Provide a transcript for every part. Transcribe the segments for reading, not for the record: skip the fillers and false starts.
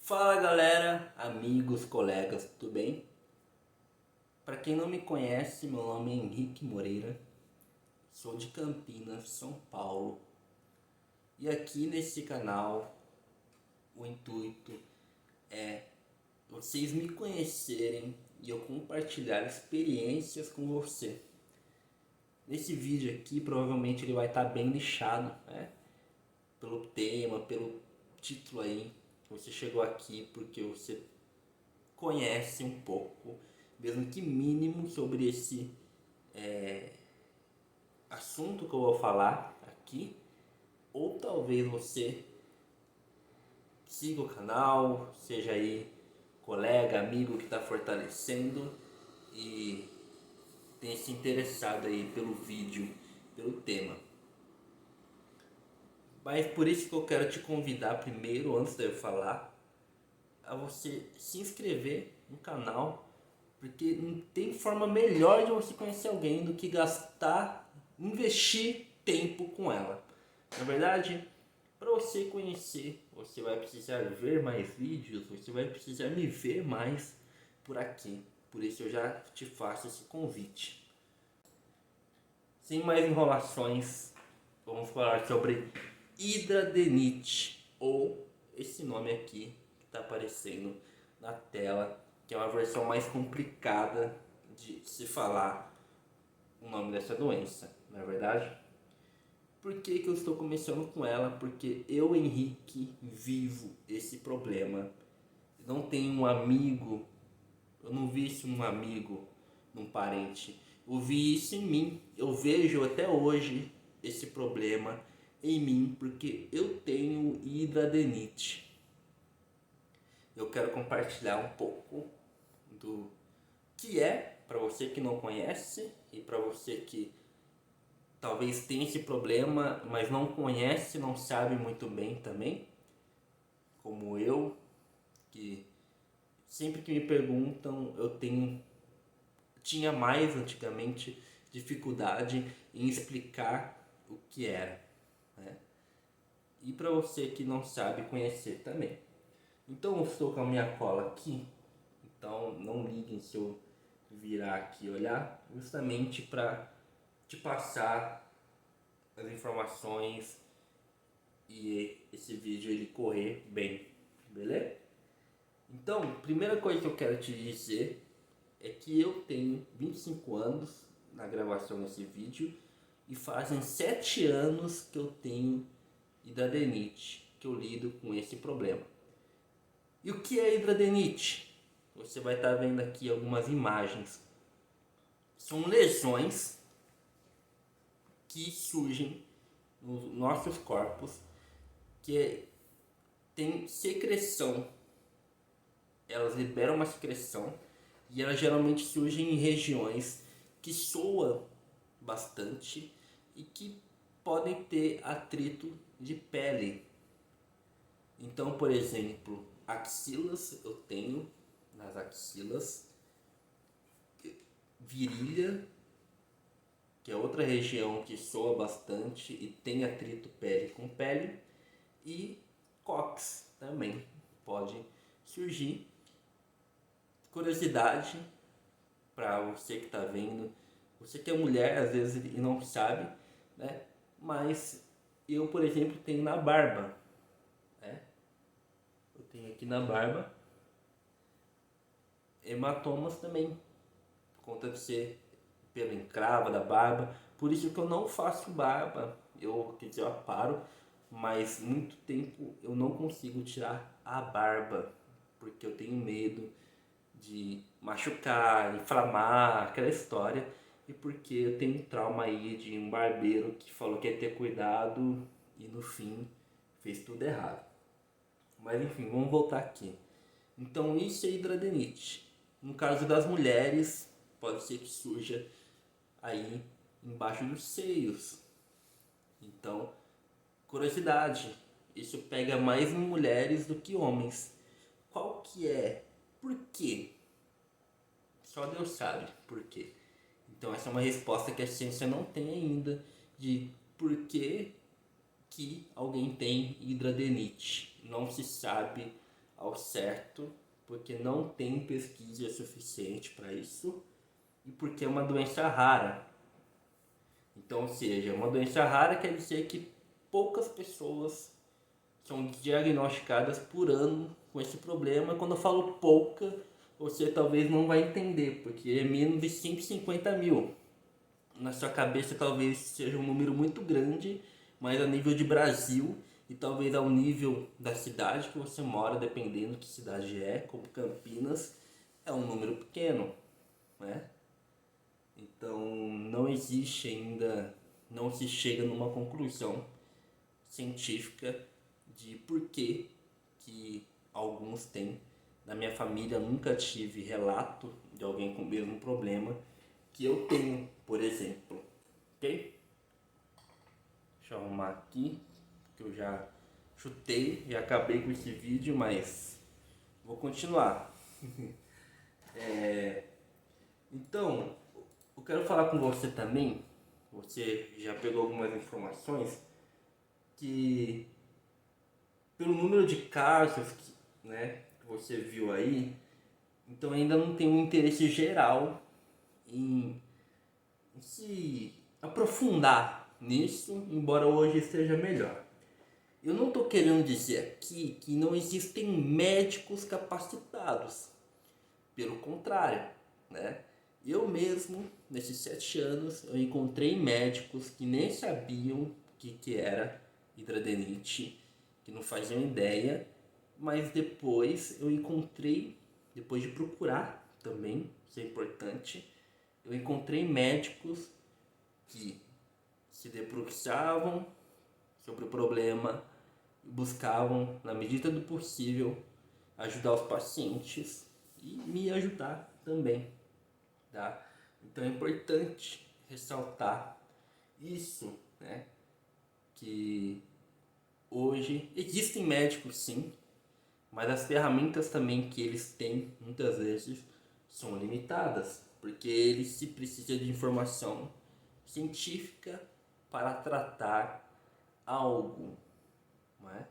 Fala galera, amigos, colegas, tudo bem? Para quem não me conhece, meu nome é Henrique Moreira, sou de Campinas, São Paulo. E aqui nesse canal o intuito é vocês me conhecerem e eu compartilhar experiências com você. Nesse vídeo aqui provavelmente ele vai estar bem nichado, né? Pelo tema, pelo título aí. Você chegou aqui porque você conhece um pouco, mesmo que mínimo, sobre esse assunto que eu vou falar aqui, ou talvez você siga o canal, seja aí colega, amigo que está fortalecendo e tenha se interessado aí pelo vídeo, pelo tema. Mas por isso que eu quero te convidar primeiro, antes de eu falar, a você se inscrever no canal, porque não tem forma melhor de você conhecer alguém do que investir tempo com ela. Na verdade, para você conhecer, você vai precisar ver mais vídeos, você vai precisar me ver mais por aqui. Por isso eu já te faço esse convite. Sem mais enrolações, vamos falar sobre hidradenite, ou esse nome aqui que está aparecendo na tela, que é uma versão mais complicada de se falar o nome dessa doença, não é verdade? Por que eu estou começando com ela? Porque eu, Henrique, vivo esse problema. Não tenho um amigo, eu não vi isso num amigo, num parente. Eu vi isso em mim. Eu vejo até hoje esse problema em mim porque eu tenho hidradenite. Eu quero compartilhar um pouco do que é, para você que não conhece e para você que talvez tenha esse problema, mas não conhece, não sabe muito bem também, como eu, que sempre que me perguntam, tinha mais antigamente dificuldade em explicar o que era, né? E para você que não sabe conhecer também. Então eu estou com a minha cola aqui, então não liguem se eu virar aqui e olhar, justamente para te passar as informações e esse vídeo ele correr bem, beleza? Então, primeira coisa que eu quero te dizer é que eu tenho 25 anos na gravação desse vídeo e fazem 7 anos que eu tenho hidradenite, que eu lido com esse problema. E o que é hidradenite? Você vai estar vendo aqui algumas imagens. São lesões que surgem nos nossos corpos que tem secreção, elas liberam uma secreção e elas geralmente surgem em regiões que soam bastante e que podem ter atrito de pele. Então, por exemplo, axilas, eu tenho nas axilas, virilha, que é outra região que soa bastante e tem atrito pele com pele, e cóccix também pode surgir. Curiosidade para você que está vendo, você que é mulher às vezes e não sabe, né? Mas eu, por exemplo, tenho na barba, né? Eu tenho aqui na barba hematomas também, por conta de ser pelo encravo da barba. Por isso que eu não faço barba, quer dizer, eu aparo, mas muito tempo eu não consigo tirar a barba, porque eu tenho medo de machucar, inflamar, aquela história, e porque eu tenho um trauma aí de um barbeiro que falou que ia ter cuidado e no fim fez tudo errado. Mas enfim, vamos voltar aqui. Então isso é hidradenite. No caso das mulheres, pode ser que surja aí embaixo dos seios. Então, curiosidade, isso pega mais em mulheres do que homens. Qual que é? Por quê? Só Deus sabe por quê. Então essa é uma resposta que a ciência não tem ainda de por que alguém tem hidradenite. Não se sabe ao certo, porque não tem pesquisa suficiente para isso e porque é uma doença rara. Então, ou seja, uma doença rara quer dizer que poucas pessoas são diagnosticadas por ano com esse problema. Quando eu falo pouca, você talvez não vai entender, porque é menos de 150 mil. Na sua cabeça talvez seja um número muito grande, mas a nível de Brasil e talvez ao nível da cidade que você mora, dependendo que cidade é, como Campinas, é um número pequeno, né? Então não existe ainda, não se chega numa conclusão científica de por que alguns têm. Na minha família nunca tive relato de alguém com o mesmo problema que eu tenho, por exemplo. Ok? Deixa eu arrumar aqui, que eu já chutei e acabei com esse vídeo, mas vou continuar. Então, eu quero falar com você também, você já pegou algumas informações, que pelo número de casos que você viu aí, então ainda não tem um interesse geral em se aprofundar nisso, embora hoje esteja melhor. Eu não estou querendo dizer aqui que não existem médicos capacitados, pelo contrário, né? Eu mesmo, nesses 7 anos, eu encontrei médicos que nem sabiam o que era hidradeniite, que não faziam ideia, mas depois eu encontrei, depois de procurar também, isso é importante, eu encontrei médicos que se debruçavam sobre o problema e buscavam, na medida do possível, ajudar os pacientes e me ajudar também, tá? Então é importante ressaltar isso, né? Que hoje existem médicos sim, mas as ferramentas também que eles têm muitas vezes são limitadas, porque eles se precisa de informação científica para tratar algo, não é?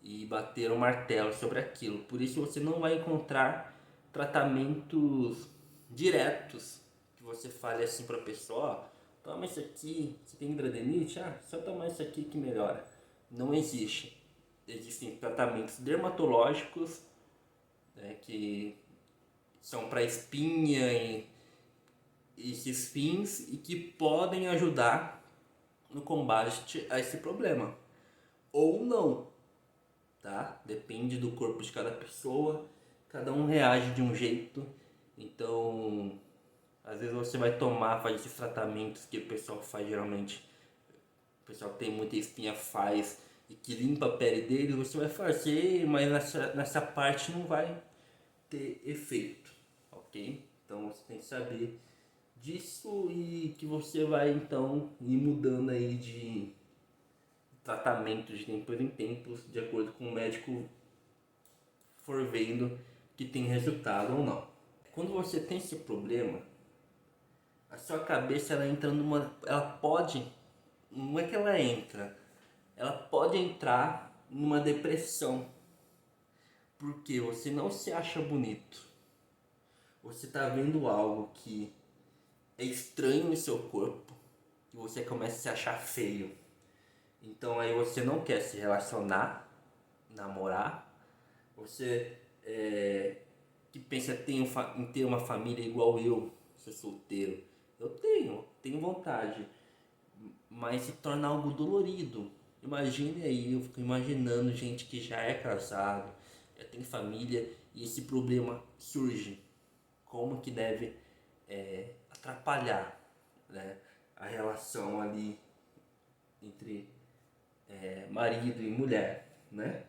E bater o martelo sobre aquilo. Por isso você não vai encontrar tratamentos diretos que você fale assim para a pessoa, ó, toma isso aqui, você tem hidradeniite, só tomar isso aqui que melhora. Não existe. Existem tratamentos dermatológicos, né, que são para espinha e esses fins e que podem ajudar no combate a esse problema. Ou não, tá? Depende do corpo de cada pessoa, cada um reage de um jeito. Então, às vezes você vai tomar, faz esses tratamentos que o pessoal faz geralmente, o pessoal que tem muita espinha faz e que limpa a pele dele, você vai fazer, mas nessa parte não vai ter efeito, ok? Então você tem que saber disso e que você vai então ir mudando aí de tratamento de tempos em tempos, de acordo com o médico for vendo que tem resultado ou não. Quando você tem esse problema, a sua cabeça ela entra numa, ela pode, não é que ela pode entrar numa depressão, porque você não se acha bonito. Você está vendo algo que é estranho no seu corpo e você começa a se achar feio. Então aí você não quer se relacionar, namorar. Você que pensa em ter uma família igual eu, sou solteiro. Eu tenho vontade, mas se torna algo dolorido. Imagine aí, eu fico imaginando gente que já é casado, já tem família e esse problema surge. Como que deve atrapalhar, né, a relação ali entre marido e mulher, né?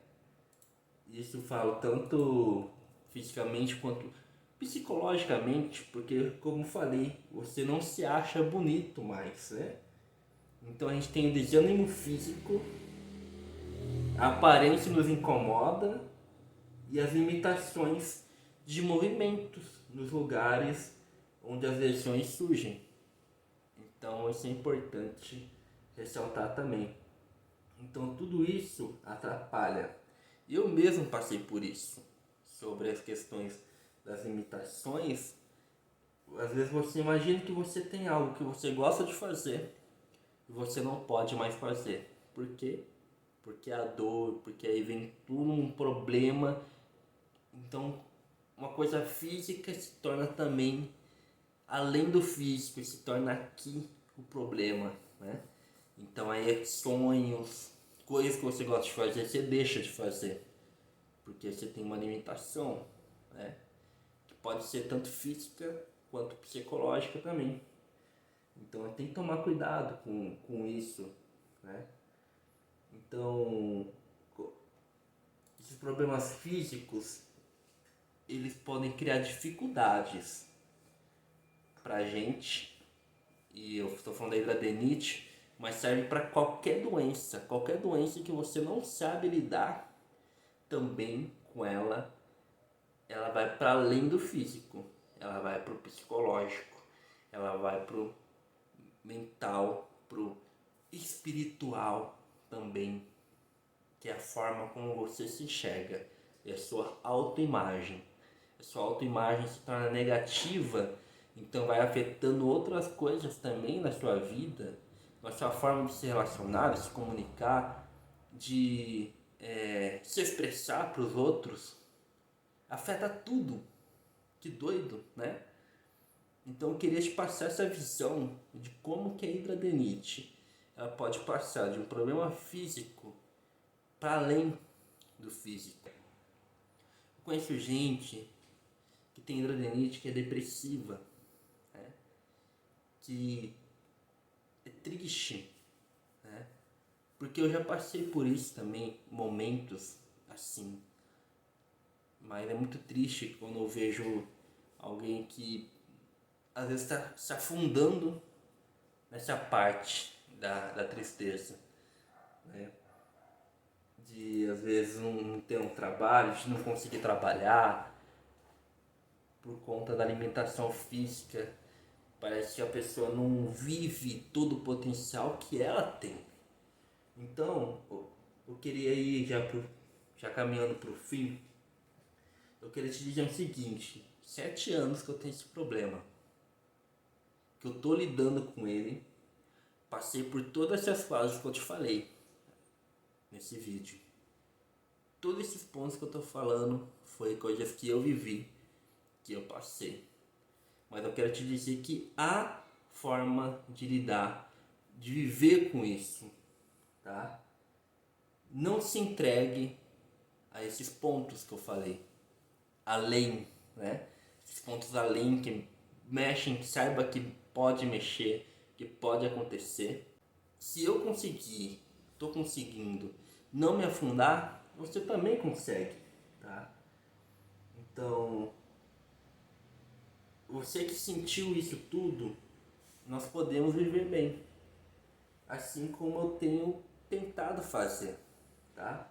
Isso falo tanto fisicamente quanto psicologicamente, porque como falei, você não se acha bonito mais, né? Então a gente tem o desânimo físico, a aparência nos incomoda e as limitações de movimentos nos lugares onde as lesões surgem. Então isso é importante ressaltar também. Então tudo isso atrapalha. Eu mesmo passei por isso, sobre as questões das limitações. Às vezes você imagina que você tem algo que você gosta de fazer e você não pode mais fazer. Por quê? Porque a dor, porque aí vem tudo um problema. Então, uma coisa física se torna também, além do físico, se torna aqui o problema, né? Então aí é sonhos, coisas que você gosta de fazer, você deixa de fazer, porque você tem uma limitação, né? Que pode ser tanto física quanto psicológica também. Então tem que tomar cuidado com isso, né? Então, esses problemas físicos, eles podem criar dificuldades pra gente, e eu estou falando aí da adenite, mas serve para qualquer doença que você não sabe lidar também com ela, ela vai para além do físico, ela vai para o psicológico, ela vai para o mental, para o espiritual também, que é a forma como você se enxerga, é a sua autoimagem. A sua autoimagem se torna negativa, então vai afetando outras coisas também na sua vida, na sua forma de se relacionar, de se comunicar, de se expressar para os outros. Afeta tudo. Que doido, né? Então eu queria te passar essa visão de como que a hidradeniite ela pode passar de um problema físico para além do físico. Eu conheço gente que tem hidradeniite que é depressiva, né? Que é triste, né? Porque eu já passei por isso também, momentos assim. Mas é muito triste quando eu vejo alguém que às vezes está se afundando nessa parte da tristeza, né? De às vezes não ter um trabalho, de não conseguir trabalhar por conta da alimentação física. Parece que a pessoa não vive todo o potencial que ela tem. Então, eu queria ir já caminhando para o fim, eu queria te dizer o seguinte: 7 anos que eu tenho esse problema, que eu tô lidando com ele, passei por todas essas fases que eu te falei nesse vídeo. Todos esses pontos que eu tô falando foi coisas que eu vivi, que eu passei. Mas eu quero te dizer que há forma de lidar, de viver com isso, tá? Não se entregue a esses pontos que eu falei, além, né? Esses pontos além que mexem, saiba que pode mexer, que pode acontecer. Se eu conseguir, tô conseguindo não me afundar, você também consegue, tá? Então, você que sentiu isso tudo, nós podemos viver bem, assim como eu tenho tentado fazer, tá?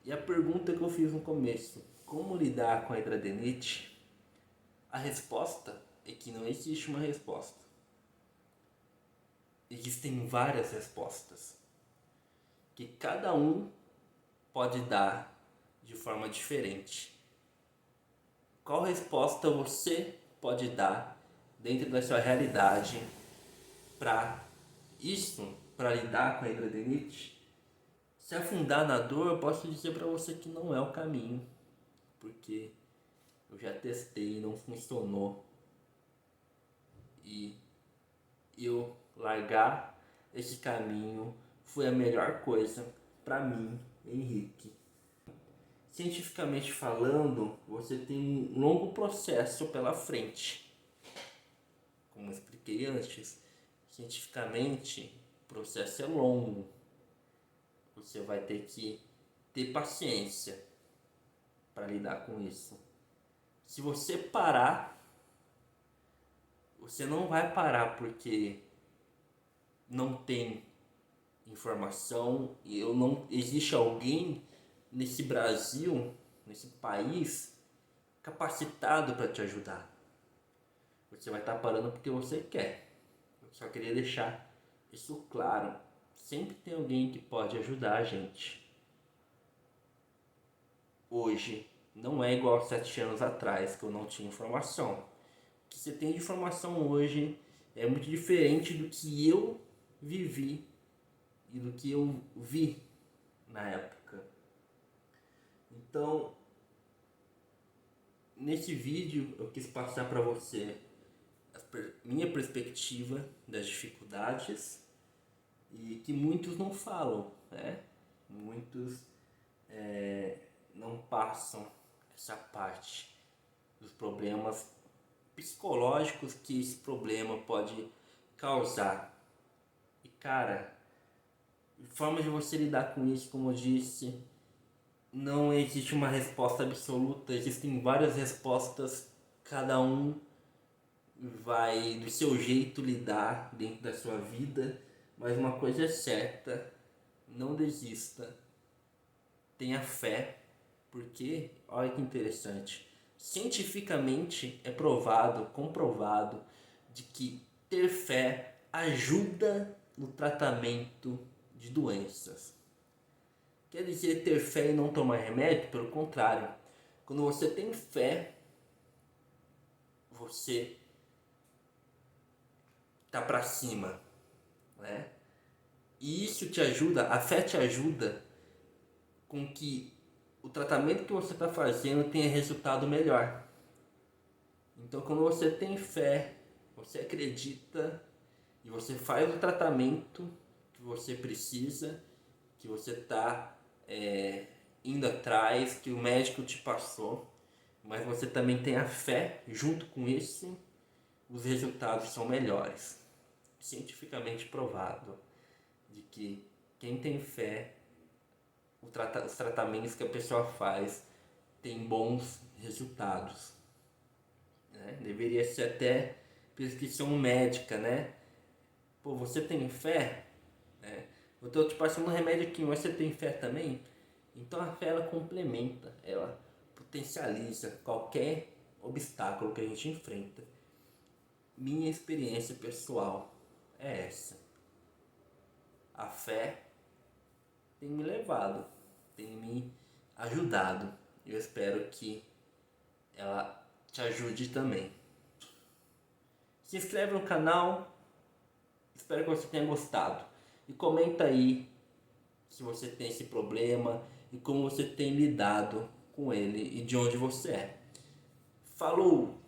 E a pergunta que eu fiz no começo, como lidar com a hidradeniite? A resposta é que não existe uma resposta. Existem várias respostas, que cada um pode dar de forma diferente. Qual resposta você pode dar dentro da sua realidade para isso, para lidar com a hidradeniite? Se afundar na dor, eu posso dizer para você que não é o caminho, porque eu já testei e não funcionou. E eu largar esse caminho foi a melhor coisa para mim, Henrique. Cientificamente falando, você tem um longo processo pela frente. Como eu expliquei antes, cientificamente o processo é longo. Você vai ter que ter paciência para lidar com isso. Se você parar, você não vai parar porque não tem informação e eu não existe alguém nesse Brasil, nesse país capacitado para te ajudar. Você vai estar parando porque você quer. Eu só queria deixar isso claro. Sempre tem alguém que pode ajudar a gente. hoje não é igual a 7 anos atrás, que eu não tinha informação. O que você tem de informação hoje é muito diferente do que eu vivi e do que eu vi na época. Então, nesse vídeo eu quis passar para você minha perspectiva das dificuldades e que muitos não falam, né? Muitos não passam essa parte dos problemas psicológicos que esse problema pode causar. E cara, forma de você lidar com isso, como eu disse, não existe uma resposta absoluta, existem várias respostas, cada um vai do seu jeito lidar dentro da sua vida, mas uma coisa é certa, não desista, tenha fé, porque, olha que interessante, cientificamente é provado, comprovado, de que ter fé ajuda no tratamento de doenças. Quer dizer ter fé e não tomar remédio? Pelo contrário, quando você tem fé, você tá para cima, né? E isso te ajuda, a fé te ajuda com que o tratamento que você está fazendo tenha resultado melhor. Então, quando você tem fé, você acredita e você faz o tratamento que você precisa, que você está indo atrás, que o médico te passou, mas você também tem a fé, junto com isso, os resultados são melhores. Cientificamente provado de que quem tem fé, os tratamentos que a pessoa faz tem bons resultados, né? Deveria ser até prescrição médica, né? Pô, você tem fé? Eu tô te passando um remédio aqui, mas você tem fé também? Então a fé ela complementa, ela potencializa qualquer obstáculo que a gente enfrenta. Minha experiência pessoal é essa. A fé tem me levado, tem me ajudado. Eu espero que ela te ajude também. Se inscreve no canal, espero que você tenha gostado. E comenta aí se você tem esse problema e como você tem lidado com ele e de onde você é. Falou!